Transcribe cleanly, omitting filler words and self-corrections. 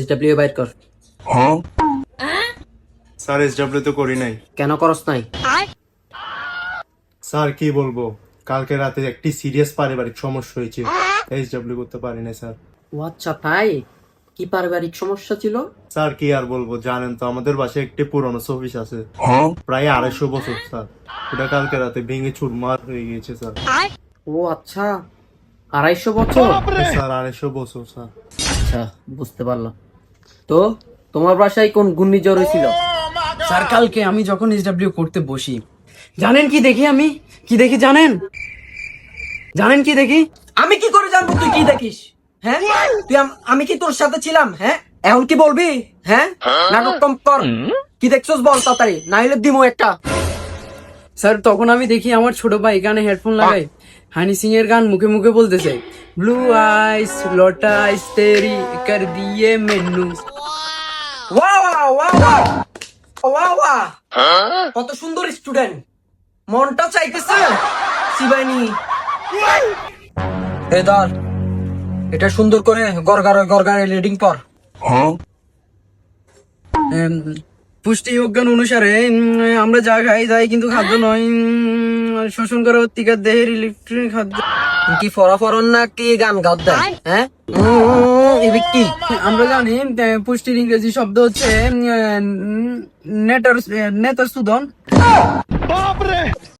SW বাইর কর। Sir SW তো করি নাই। কেন করস নাই? স্যার কি বলবো, কালকে রাতে একটি সিরিয়াস পারিবারিক সমস্যা হয়েছে, SW করতে পারি নাই স্যার। ও আচ্ছা, তাই? কি পারিবারিক সমস্যা ছিল? স্যার কি আর বলবো, জানেন তো আমাদের বাসায় একটি পুরনো শোপিস আছে, প্রায় 250 বছর স্যার। ওটা কালকে রাতে ভেঙে চুরমার হয়ে গিয়েছে স্যার। ও আচ্ছা, 250 বছর? স্যার 250 বছর স্যার। আচ্ছা, বুঝতে পারলাম। তো তোমার বাসায় কোন ঘূর্ণিঝড় হয়েছিল? স্যার কালকে আমি যখন SW করতে বসি, জানেন কি দেখি? আমি কি দেখি জানেন? জানেন কি দেখি? আমি কি করে জানবো তুই কি দেখিস? হ্যাঁ, তুই আমি কি তোর সাথে ছিলাম? হ্যাঁ, এখন কি বলবি? হ্যাঁ, নাটক কম কর। কি দেখছস বল তাড়াতাড়ি, না হলে দিমু একটা। স্যার তখন আমি দেখি আমার ছোট ভাই গানে হেডফোন লাগাই হানি সিং এর গান মুখে মুখে বলতেছে, ব্লু আইস লোটাস তেরি কর দিয়ে মেনু। ওয়া ওয়া ওয়া ওয়া ওয়া, কত সুন্দর স্টুডেন্ট, মনটা চাইতেছে শিবানী। এ ধর, এটা সুন্দর করে গরগারে রিডিং পড়। পুষ্টি অজ্ঞান অনুসারে আমরা যা খাই তাই কিন্তু খাদ্য নয়, শোষণ করা অতিকার দেহের ইলেকট্রনিক খাদ্য। তুই কি ফরাফরন না কি গান গাও দেয়? হ্যাঁ, এবার কি? আমরা জানি পুষ্টির ইংরেজি শব্দ হচ্ছে নেতার সুদন।